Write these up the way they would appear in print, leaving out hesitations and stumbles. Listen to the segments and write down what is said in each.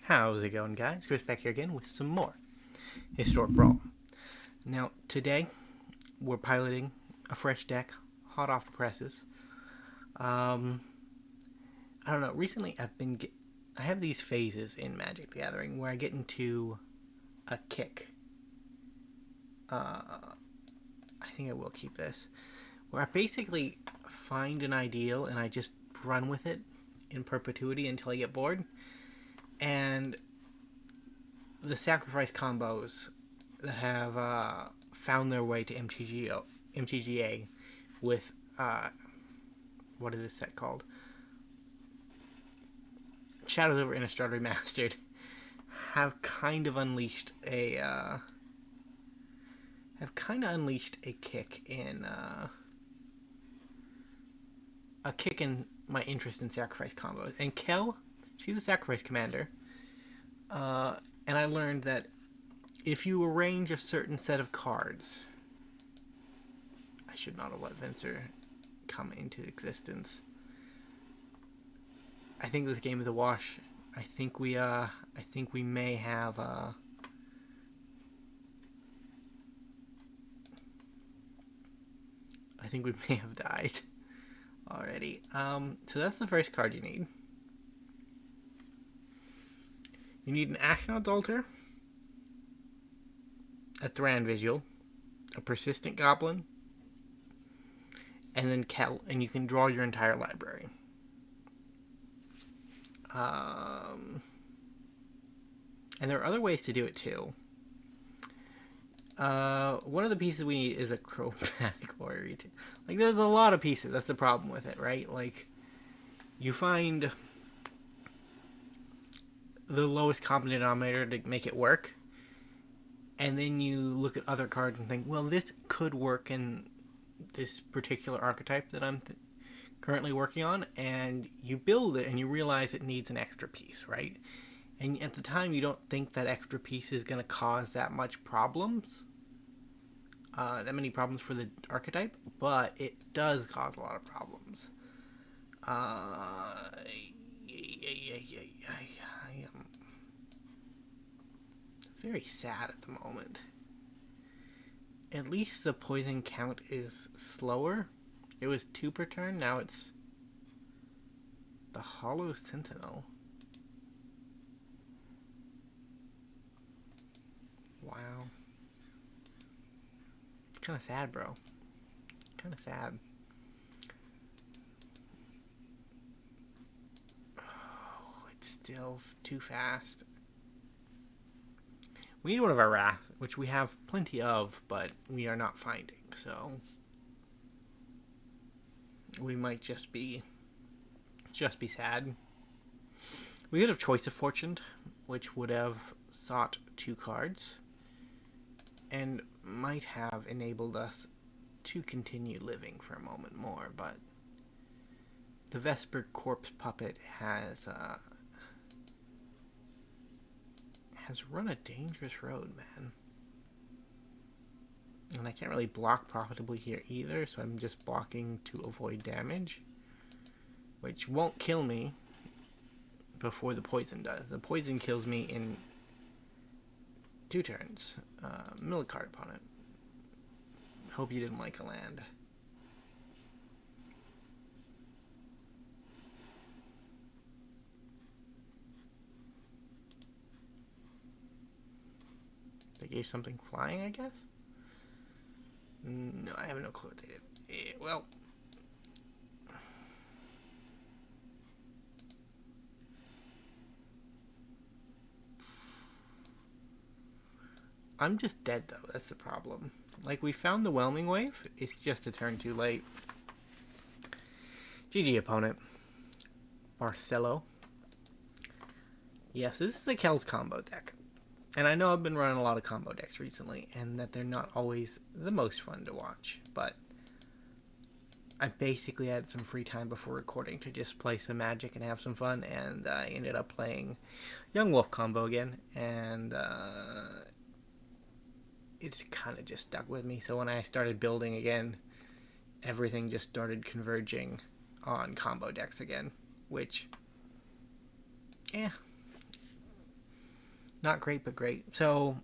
How's it going, guys? Chris back here again with some more Historic Brawl. Now, today, we're piloting a fresh deck, hot off the presses. I don't know, recently I have these phases in Magic the Gathering where I get into a kick. I think I will keep this. Where I basically find an ideal and I just run with it in perpetuity until I get bored. And the sacrifice combos that have found their way to MTGA with, what is this set called? Shadows over Innistrad Remastered have kind of unleashed a kick in my interest in sacrifice combos. And Kel, she's a sacrifice commander, and I learned that if you arrange a certain set of cards, I should not have let Venser come into existence. I think this game is a wash. I think we may have died already. So that's the first card you need. You need an Ashnod Altar, a Thran Vigil, a Persistent Goblin, and then Kel, and you can draw your entire library. And there are other ways to do it too. One of the pieces we need is a Chromatic Orrery too. Like, there's a lot of pieces. That's the problem with it, right? Like, you find the lowest common denominator to make it work, and then you look at other cards and think, well, this could work in this particular archetype that I'm currently working on, and you build it and you realize it needs an extra piece, right? And at the time you don't think that extra piece is going to cause that much problems, that many problems for the archetype, but it does cause a lot of problems. I am very sad at the moment. At least the poison count is slower. It was 2 per turn, now it's the Hollow Sentinel. Wow. Kind of sad, bro. Kind of sad. Oh, it's still too fast. We need one of our Wrath, which we have plenty of, but we are not finding, so we might just be sad. We could have Choice of Fortune, which would have sought 2 cards, and might have enabled us to continue living for a moment more, but the Vesper Corpse Puppet has run a dangerous road, man. And I can't really block profitably here either, so I'm just blocking to avoid damage, which won't kill me before the poison does. The poison kills me in 2 turns. Mill card opponent. Hope you didn't like a land. They gave something flying, I guess? No, I have no clue what they did. Yeah, well, I'm just dead, though. That's the problem. Like, we found the Whelming Wave. It's just a turn too late. GG, opponent. Marcelo. Yes, this is a Kels combo deck. And I know I've been running a lot of combo decks recently, and that they're not always the most fun to watch, but I basically had some free time before recording to just play some Magic and have some fun, and I ended up playing Young Wolf combo again, and it's kind of just stuck with me. So when I started building again, everything just started converging on combo decks again, which, Not great, but great. So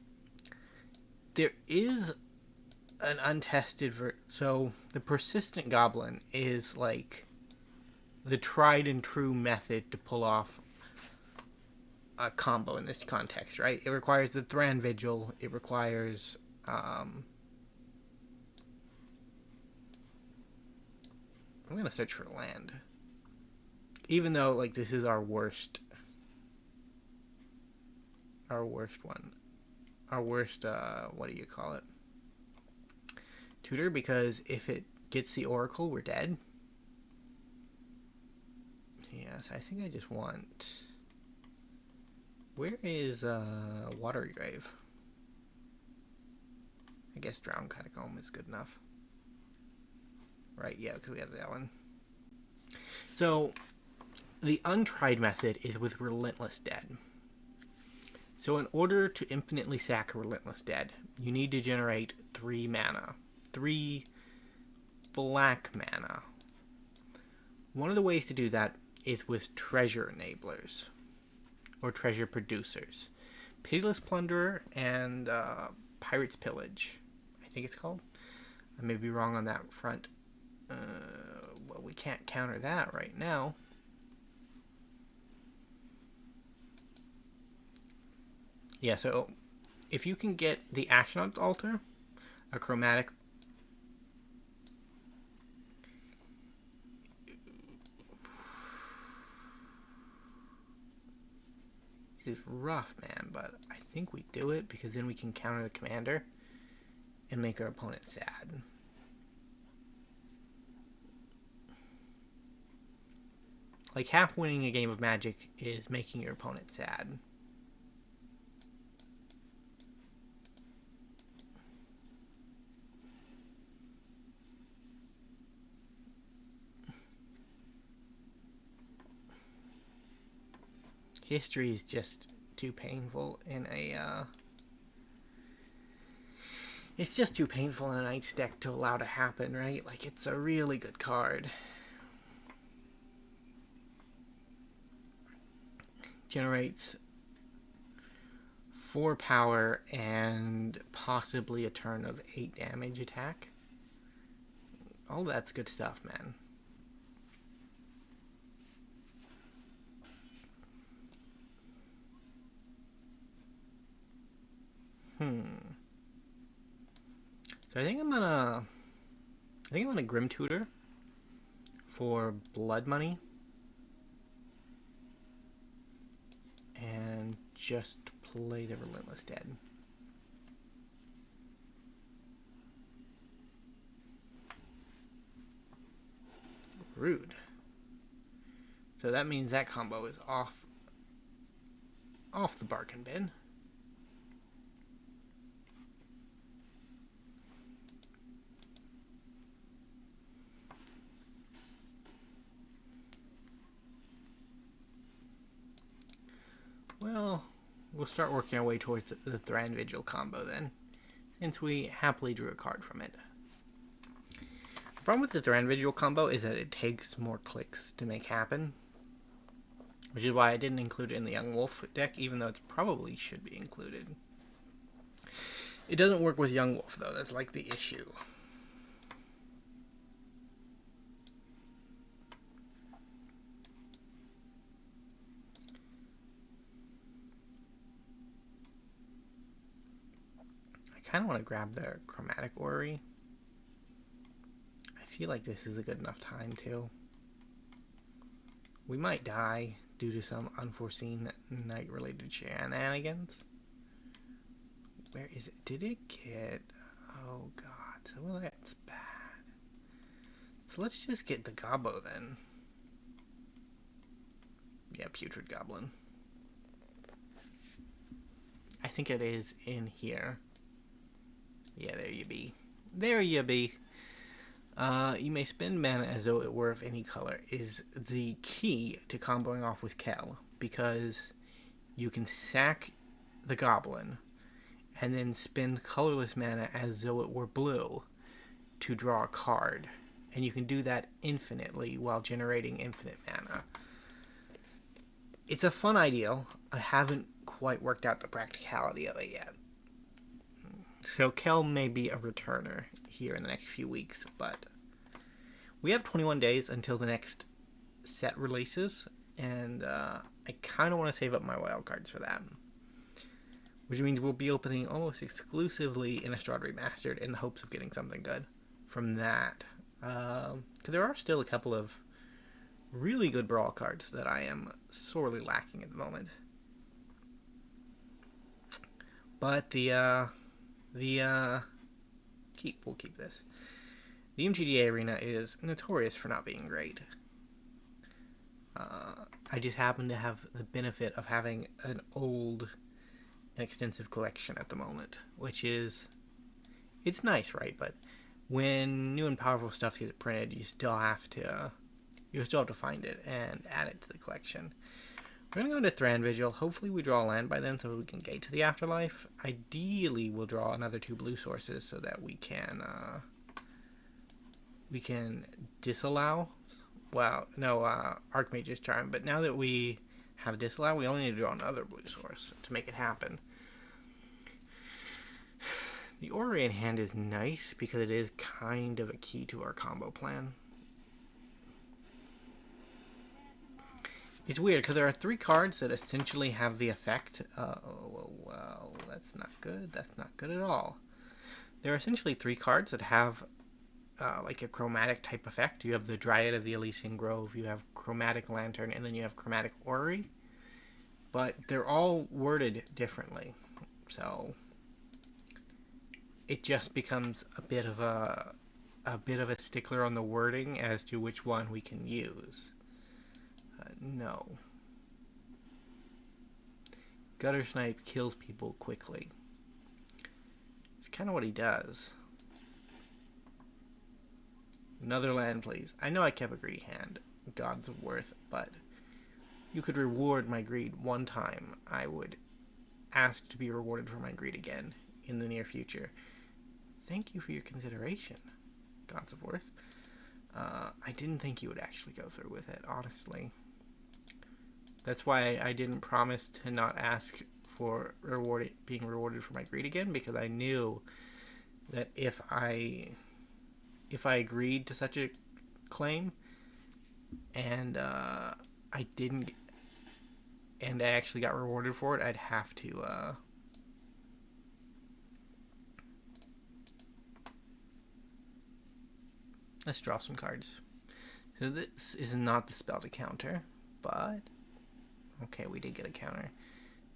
there is an untested so the Persistent Goblin is like the tried and true method to pull off a combo in this context, right? It requires the Thran Vigil. It requires I'm gonna search for land, even though like this is our worst one, our worst what do you call it, tutor, because if it gets the Oracle, we're dead. Yes, I think I just want, where is Watery Grave? I guess Drowned Catacomb is good enough. Right, yeah, because we have that one. So, the untried method is with Relentless Dead. So in order to infinitely sack a Relentless Dead, you need to generate 3 mana. 3 black mana. One of the ways to do that is with treasure enablers. Or treasure producers. Pitiless Plunderer and Pirate's Pillage, I think it's called. I may be wrong on that front. Well, we can't counter that right now. Yeah, so if you can get the Ashnod's Altar, a Chromatic... This is rough, man, but I think we do it because then we can counter the commander and make our opponent sad. Like, half winning a game of Magic is making your opponent sad. History is just too painful in a, it's just too painful in a Knight's deck to allow to happen, right? Like, it's a really good card. Generates 4 power and possibly a turn of 8 damage attack. All that's good stuff, man. So I think I'm gonna Grim Tutor for blood money. And just play the Relentless Dead. Rude. So that means that combo is off the bargain bin. Well, we'll start working our way towards the Thran Vigil combo then, since we happily drew a card from it. The problem with the Thran Vigil combo is that it takes more clicks to make happen, which is why I didn't include it in the Young Wolf deck, even though it probably should be included. It doesn't work with Young Wolf, though. That's like the issue. I kind of want to grab the Chromatic Orrery. I feel like this is a good enough time, too. We might die due to some unforeseen night-related shenanigans. Where is it? Did it get... Oh, God. So, well, that's bad. So, let's just get the Gobbo, then. Yeah, Putrid Goblin. I think it is in here. Yeah, there you be. There you be. You may spend mana as though it were of any color is the key to comboing off with Kel, because you can sack the Goblin and then spend colorless mana as though it were blue to draw a card. And you can do that infinitely while generating infinite mana. It's a fun ideal. I haven't quite worked out the practicality of it yet. So Kel may be a returner here in the next few weeks, but we have 21 days until the next set releases, and I kind of want to save up my wild cards for that. Which means we'll be opening almost exclusively Innistrad Remastered in the hopes of getting something good from that. Because there are still a couple of really good Brawl cards that I am sorely lacking at the moment. But we'll keep this. The MTGA arena is notorious for not being great. I just happen to have the benefit of having an extensive collection at the moment, which is, it's nice, right? But when new and powerful stuff gets printed, you still have to find it and add it to the collection. We're gonna go into Thran Vigil. Hopefully we draw a land by then so we can gate to the Afterlife. Ideally we'll draw another 2 blue sources so that we can disallow. Well, no, Archmage's Charm, but now that we have disallow, we only need to draw another blue source to make it happen. The Orrery in hand is nice because it is kind of a key to our combo plan. It's weird because there are 3 cards that essentially have the effect. Well, that's not good. That's not good at all. There are essentially 3 cards that have like a chromatic type effect. You have the Dryad of the Elysian Grove, you have Chromatic Lantern, and then you have Chromatic Orrery. But they're all worded differently, so it just becomes a bit of a stickler on the wording as to which one we can use. No. Gutter Snipe kills people quickly. It's kind of what he does. Another land, please. I know I kept a greedy hand, Gods of Worth, but you could reward my greed one time. I would ask to be rewarded for my greed again in the near future. Thank you for your consideration, Gods of Worth. I didn't think you would actually go through with it, honestly. That's why I didn't promise to not ask for being rewarded for my greed again, because I knew that if I agreed to such a claim and I didn't, and I actually got rewarded for it, I'd have to let's draw some cards. So this is not the spell to counter, but okay, we did get a counter.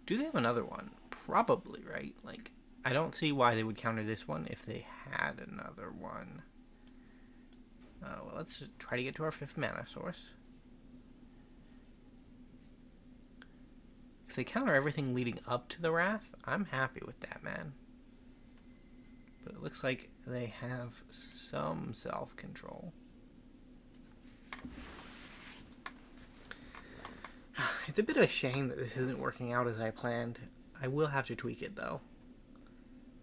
Do they have another one? Probably, right? Like, I don't see why they would counter this one if they had another one. Well, let's try to get to our 5th mana source. If they counter everything leading up to the Wrath, I'm happy with that, man. But it looks like they have some self-control. It's a bit of a shame that this isn't working out as I planned. I will have to tweak it, though.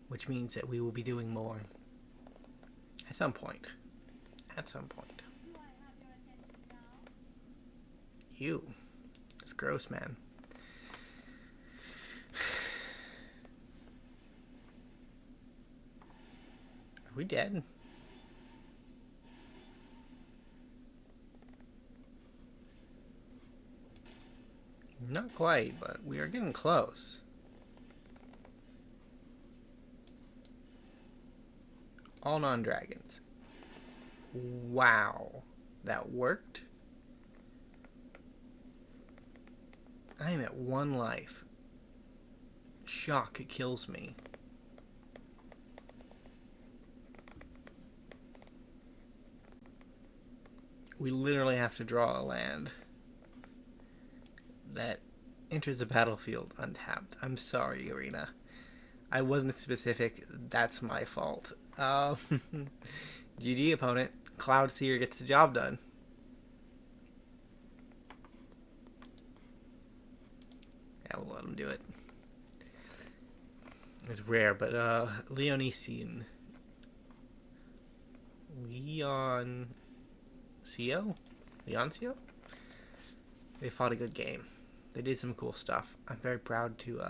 Which means that we will be doing more. At some point. At some point. Ew. That's gross, man. Are we dead? Not quite, but we are getting close. All non-dragons. Wow. That worked? I am at 1 life. Shock kills me. We literally have to draw a land that enters the battlefield untapped. I'm sorry, Arena. I wasn't specific. That's my fault. GG, opponent. Cloud Seer gets the job done. Yeah, we'll let him do it. It's rare, but Leoncio? Leoncio? They fought a good game. They did some cool stuff. I'm very proud to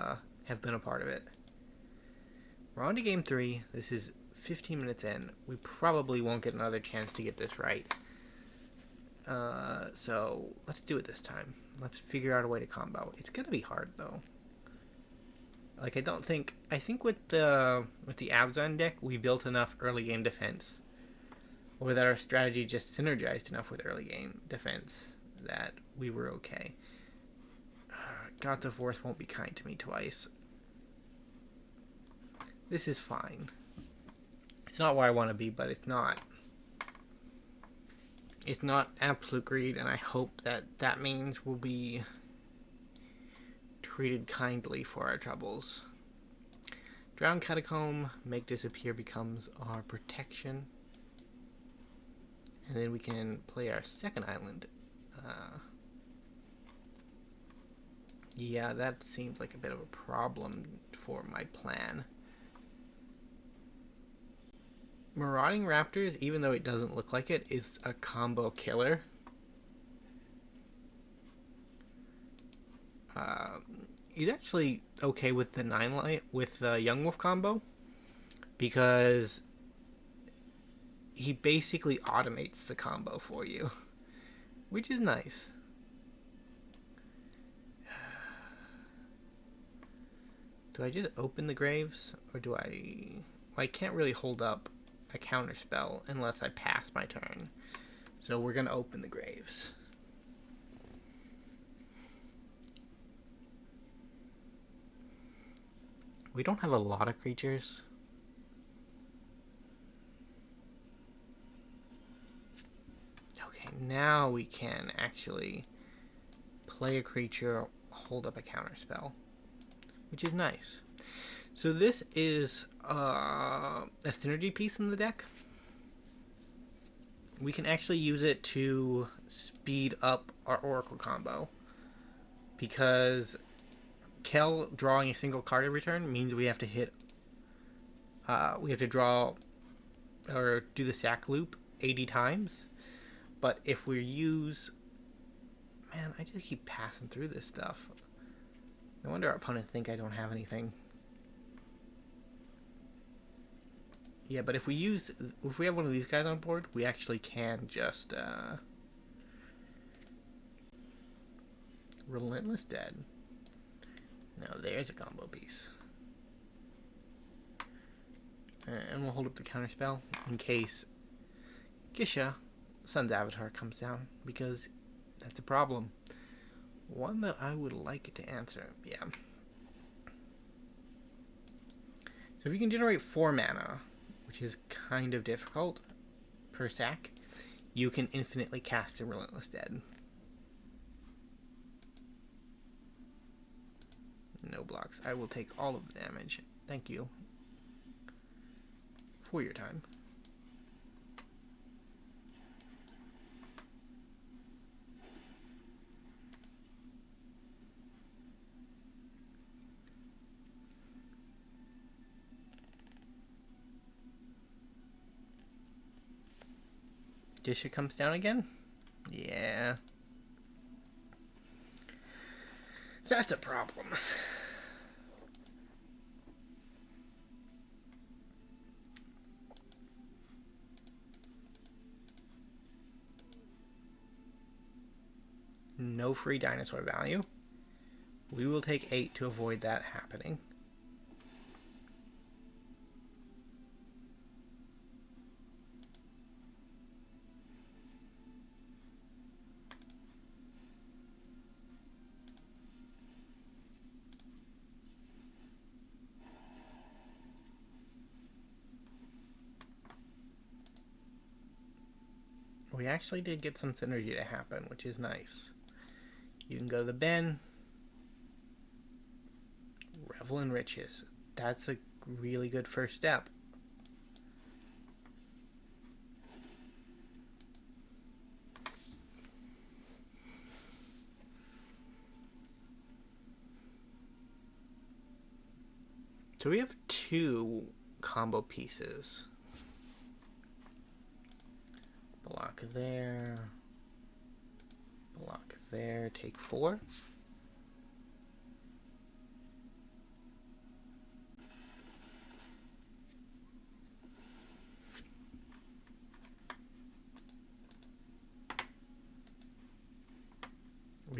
have been a part of it. We're on to game 3. This is 15 minutes in. We probably won't get another chance to get this right. So let's do it this time. Let's figure out a way to combo. It's gonna be hard though. Like I think with the Abzan deck we built enough early game defense, or that our strategy just synergized enough with early game defense that we were okay. Gods of Worth won't be kind to me twice. This is fine. It's not where I want to be, but it's not. It's not absolute greed, and I hope that means we'll be treated kindly for our troubles. Drown Catacomb, make disappear becomes our protection. And then we can play our second island. Yeah, that seems like a bit of a problem for my plan. Marauding Raptors, even though it doesn't look like it, is a combo killer. He's actually okay with the 9-light with the Young Wolf combo because he basically automates the combo for you, which is nice. Do I just open the graves, or do I... Well, I can't really hold up a counter spell unless I pass my turn. So we're going to open the graves. We don't have a lot of creatures. Okay, now we can actually play a creature, hold up a counter spell, which is nice. So this is a synergy piece in the deck. We can actually use it to speed up our Oracle combo, because Kel drawing a single card every turn means we have to hit. We have to draw or do the sack loop 80 times. But if we use... Man, I just keep passing through this stuff. No wonder our opponent think I don't have anything. Yeah, but if we have one of these guys on board, we actually can just Relentless Dead. Now there's a combo piece. And we'll hold up the counterspell in case Gisha, Sun's Avatar, comes down, because that's a problem. One that I would like it to answer. Yeah. So if you can generate 4 mana, which is kind of difficult per sack, you can infinitely cast a Relentless Dead. No blocks. I will take all of the damage. Thank you for your time. Disha comes down again? Yeah. That's a problem. No free dinosaur value. We will take 8 to avoid that happening. We actually did get some synergy to happen, which is nice. You can go to the Ben. Revel in Riches. That's a really good first step. So we have 2 combo pieces. Block there. Block there. Take 4.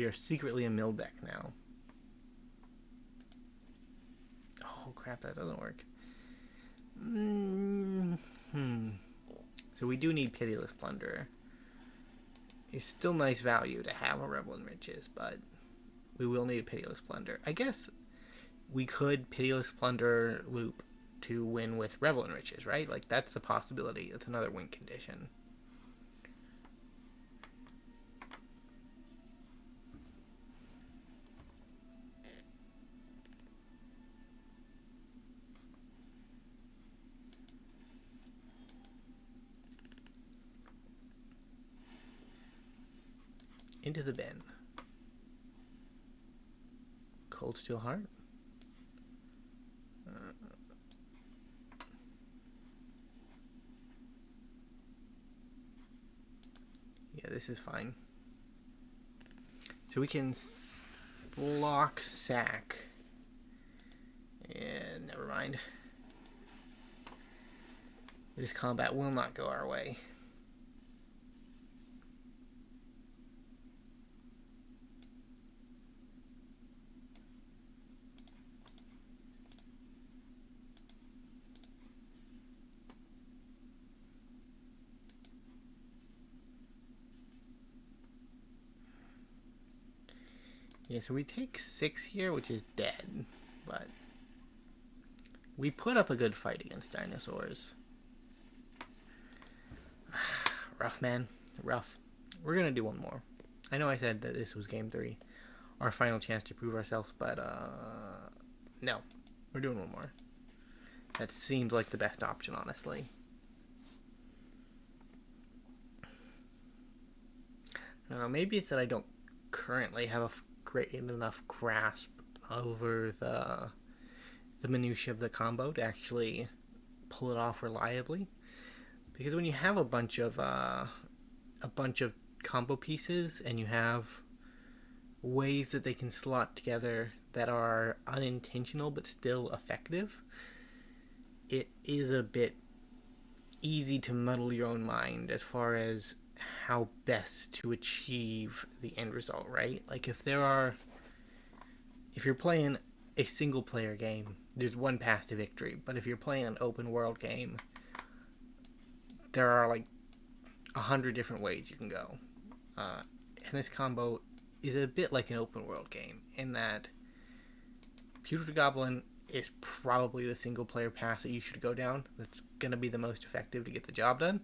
are secretly a mill deck now. Oh crap, that doesn't work. So we do need Pitiless Plunderer. It's still nice value to have a Revel and Riches, but we will need a Pitiless Plunderer. I guess we could Pitiless Plunderer loop to win with Revel and Riches, right? Like, that's a possibility. That's another win condition. Into the bin. Cold Steel Heart. Yeah, this is fine. So we can block sack. Yeah, never mind. This combat will not go our way. Yeah, so we take 6 here, which is dead, but we put up a good fight against dinosaurs. Rough, man. Rough. We're gonna do one more. I know I said that this was game 3, our final chance to prove ourselves, but no. We're doing one more. That seems like the best option, honestly. I don't know, maybe it's that I don't currently have a great enough grasp over the minutiae of the combo to actually pull it off reliably. Because when you have a bunch of combo pieces and you have ways that they can slot together that are unintentional but still effective, it is a bit easy to muddle your own mind as far as how best to achieve the end result, right? Like if you're playing a single player game, there's one path to victory, but if you're playing an open world game, there are like 100 different ways you can go. And this combo is a bit like an open world game in that Putrid Goblin is probably the single player path that you should go down. That's going to be the most effective to get the job done.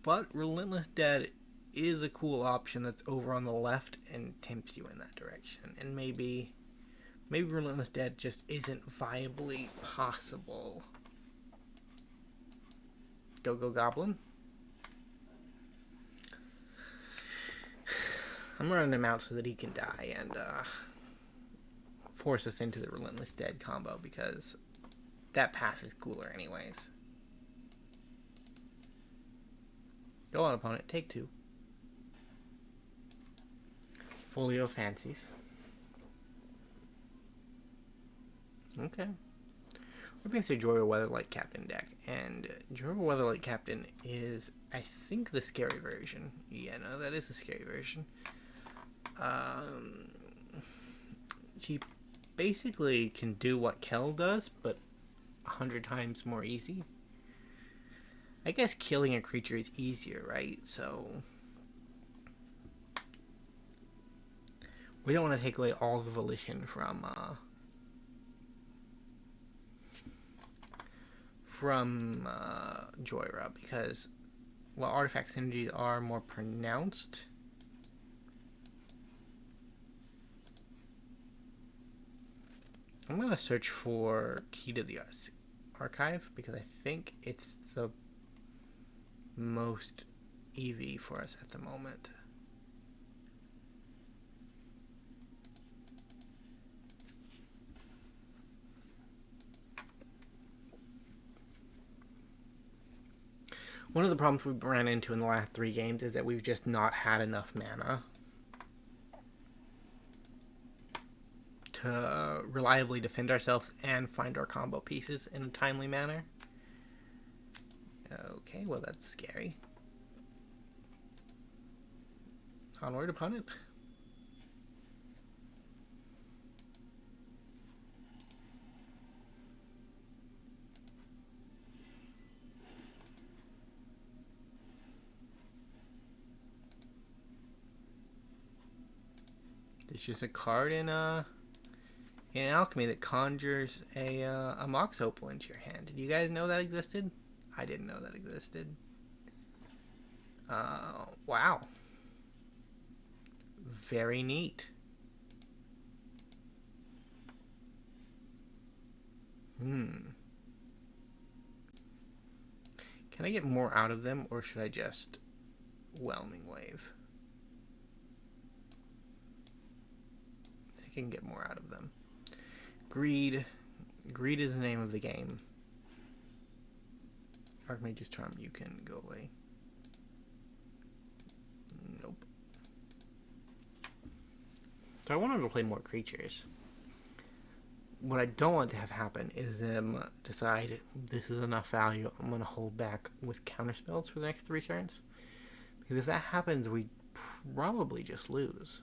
But Relentless Dead is a cool option that's over on the left and tempts you in that direction. And maybe Relentless Dead just isn't viably possible. Go Goblin. I'm running him out so that he can die and force us into the Relentless Dead combo because that path is cooler anyways. Go on, opponent. Take 2. Folio Fancies. Okay. We're going to say Jorah Weatherlight Captain deck. And Jorah Weatherlight Captain is, I think, the scary version. Yeah, no, that is the scary version. She basically can do what Kels does, but 100 times more easy. I guess killing a creature is easier, right? So we don't want to take away all the volition from Jorah, because while artifact synergies are more pronounced, I'm going to search for Key to the Archive because I think it's the most EV for us at the moment. One of the problems we ran into in the last 3 games is that we've just not had enough mana to reliably defend ourselves and find our combo pieces in a timely manner. Okay, well that's scary. Onward, opponent. It's just a card in alchemy that conjures a Mox Opal into your hand. Did you guys know that existed? I didn't know that existed. Wow. Very neat. Can I get more out of them, or should I just Whelming Wave? I think I can get more out of them. Greed. Greed is the name of the game. Archmage's Charm, you can go away. Nope. So I wanted to play more creatures. What I don't want to have happen is them decide this is enough value, I'm going to hold back with counterspells for the next 3 turns. Because if that happens, we probably just lose.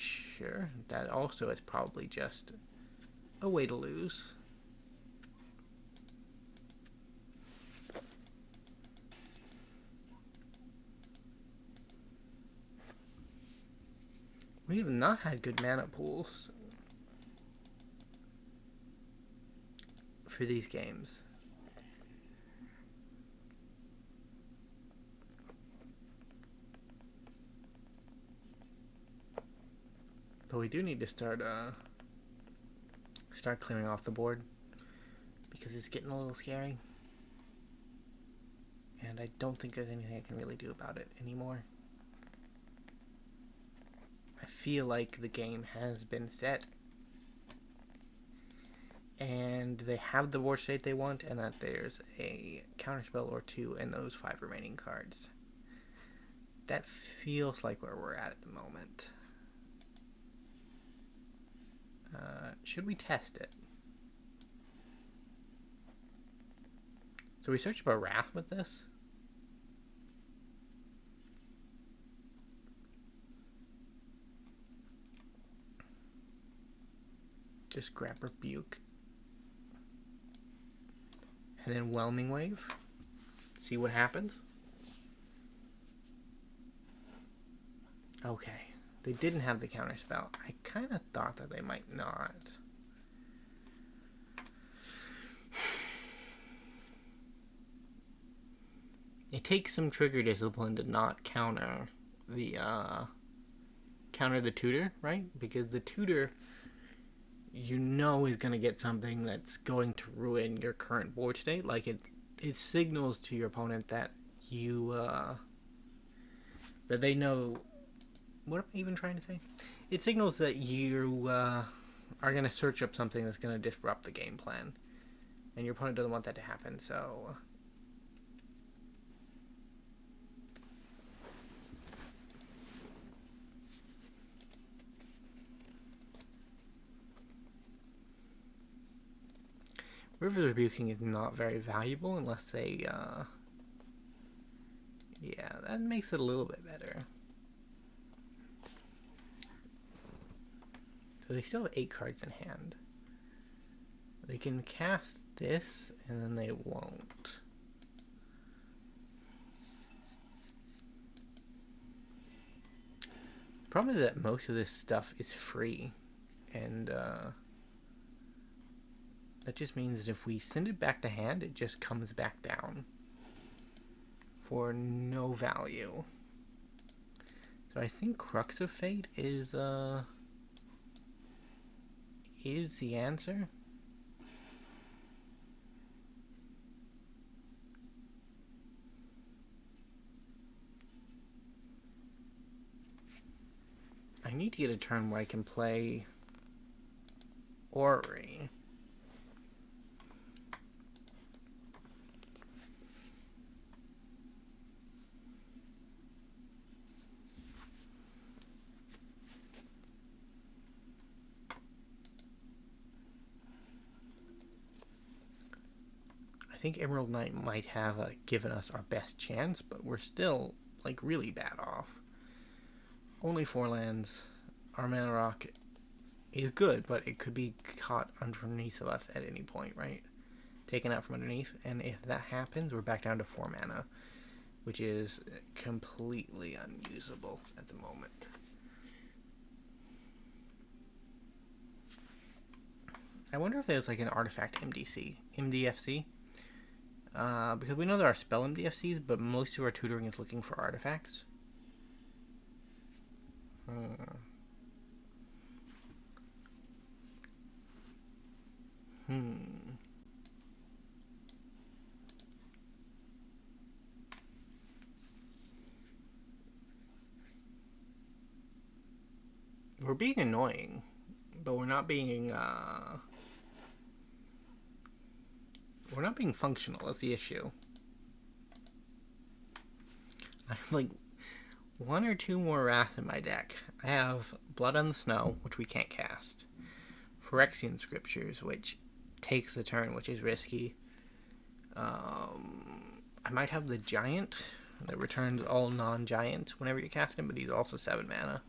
Sure. That also is probably just a way to lose. We have not had good mana pools for these games. But we do need to start clearing off the board because it's getting a little scary. And I don't think there's anything I can really do about it anymore. I feel like the game has been set. And they have the board state they want, and that there's a counterspell or 2 in those 5 remaining cards. That feels like where we're at the moment. Should we test it? So we search about Wrath with this? Just grab Rebuke. And then Whelming Wave. See what happens. Okay. They didn't have the counterspell. I kind of thought that they might not. It takes some trigger discipline to not counter the tutor, right? Because the tutor, you know, is going to get something that's going to ruin your current board state. Like it signals to your opponent that you that they know. What am I even trying to say? It signals that you are going to search up something that's going to disrupt the game plan. And your opponent doesn't want that to happen, so... River Rebuking is not very valuable unless they... Yeah, that makes it a little bit better. So they still have 8 cards in hand. They can cast this, and then they won't. The problem is that most of this stuff is free, and that just means that if we send it back to hand, it just comes back down for no value. So I think Crux of Fate is the answer. I need to get a turn where I can play Orrery. I think Emerald Knight might have given us our best chance, but we're still, like, really bad off. Only 4 lands. Our mana rock is good, but it could be caught underneath of us at any point, right? Taken out from underneath, and if that happens, we're back down to 4 mana, which is completely unusable at the moment. I wonder if there's like an artifact MDFC. Because we know there are spell MDFCs, but most of our tutoring is looking for artifacts. We're being annoying, but we're not being functional. That's the issue. I have like 1 or 2 more Wrath in my deck. I have Blood on the Snow, which we can't cast. Phyrexian Scriptures, which takes a turn, which is risky. I might have the Giant that returns all non-giants whenever you cast him, but he's also 7 mana.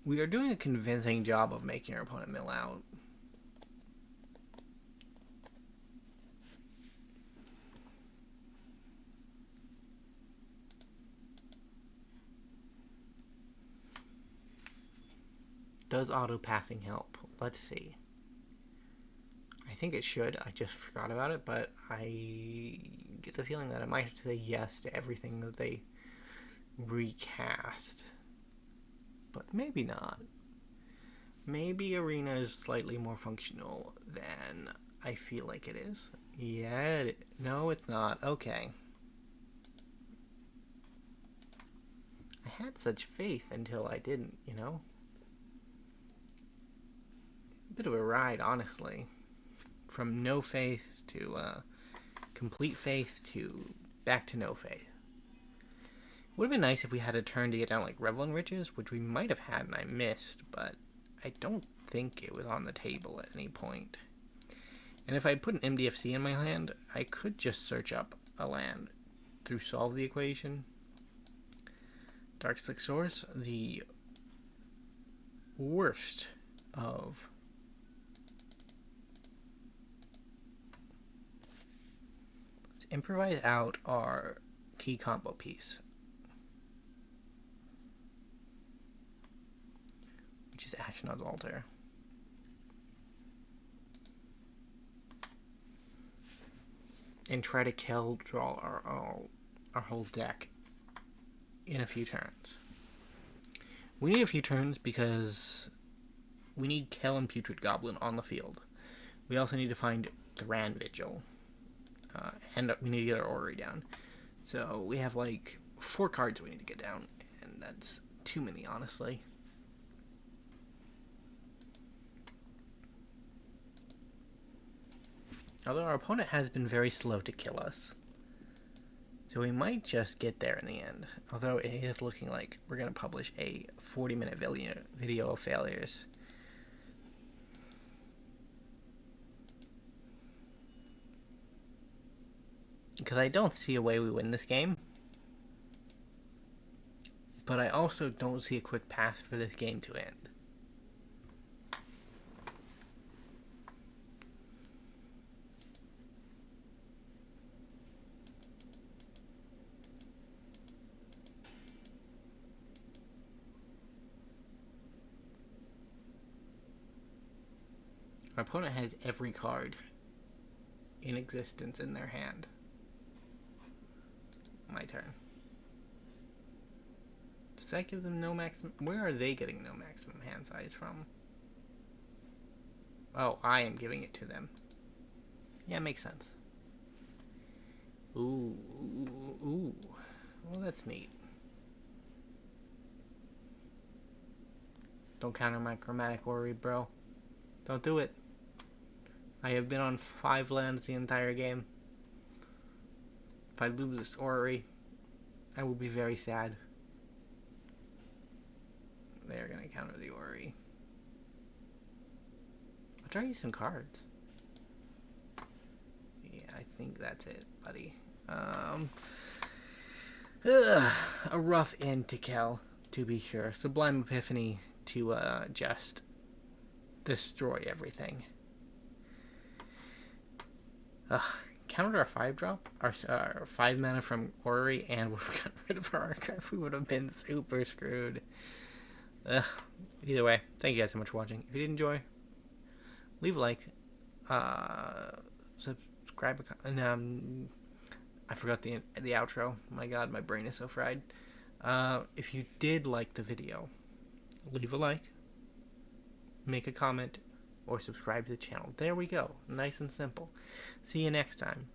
We are doing a convincing job of making our opponent mill out. Does auto-passing help? Let's see. I think it should. I just forgot about it, but I get the feeling that I might have to say yes to everything that they recast. But maybe not. Maybe Arena is slightly more functional than I feel like it is. Yeah, no, it's not. Okay. I had such faith until I didn't, you know? Bit of a ride, honestly. From no faith to complete faith to back to no faith. Would have been nice if we had a turn to get down like Revel and Riches, which we might have had and I missed, but I don't think it was on the table at any point. And if I put an MDFC in my hand, I could just search up a land through Solve the Equation. Darkslick Source, the worst of... Let's improvise out our key combo piece, which is Ashnod's Altar. And try to Kel draw our whole deck in a few turns. We need a few turns because we need Kel and Putrid Goblin on the field. We also need to find Thran Vigil. And we need to get our Orrery down. So we have like 4 cards we need to get down, and that's too many, honestly. Although our opponent has been very slow to kill us. So we might just get there in the end. Although it is looking like we're going to publish a 40-minute video of failures. Because I don't see a way we win this game. But I also don't see a quick path for this game to end. Our opponent has every card in existence in their hand. My turn. Does that give them no maximum? Where are they getting no maximum hand size from? Oh, I am giving it to them. Yeah, makes sense. Ooh, ooh, ooh. Well, that's neat. Don't counter my Chromatic Orrery, bro. Don't do it. I have been on 5 lands the entire game. If I lose this Orrery, I will be very sad. They are going to counter the Orrery. I'll try to use some cards. Yeah, I think that's it, buddy. A rough end to Kel, to be sure. Sublime Epiphany to just destroy everything. Counter our 5-drop, our 5 mana from Orrery, and we've gotten rid of our archive. We would have been super screwed. Either way, thank you guys so much for watching. If you did enjoy, leave a like, subscribe, and I forgot the outro. My god, my brain is so fried. If you did like the video, leave a like, make a comment, or subscribe to the channel. There we go. Nice and simple. See you next time.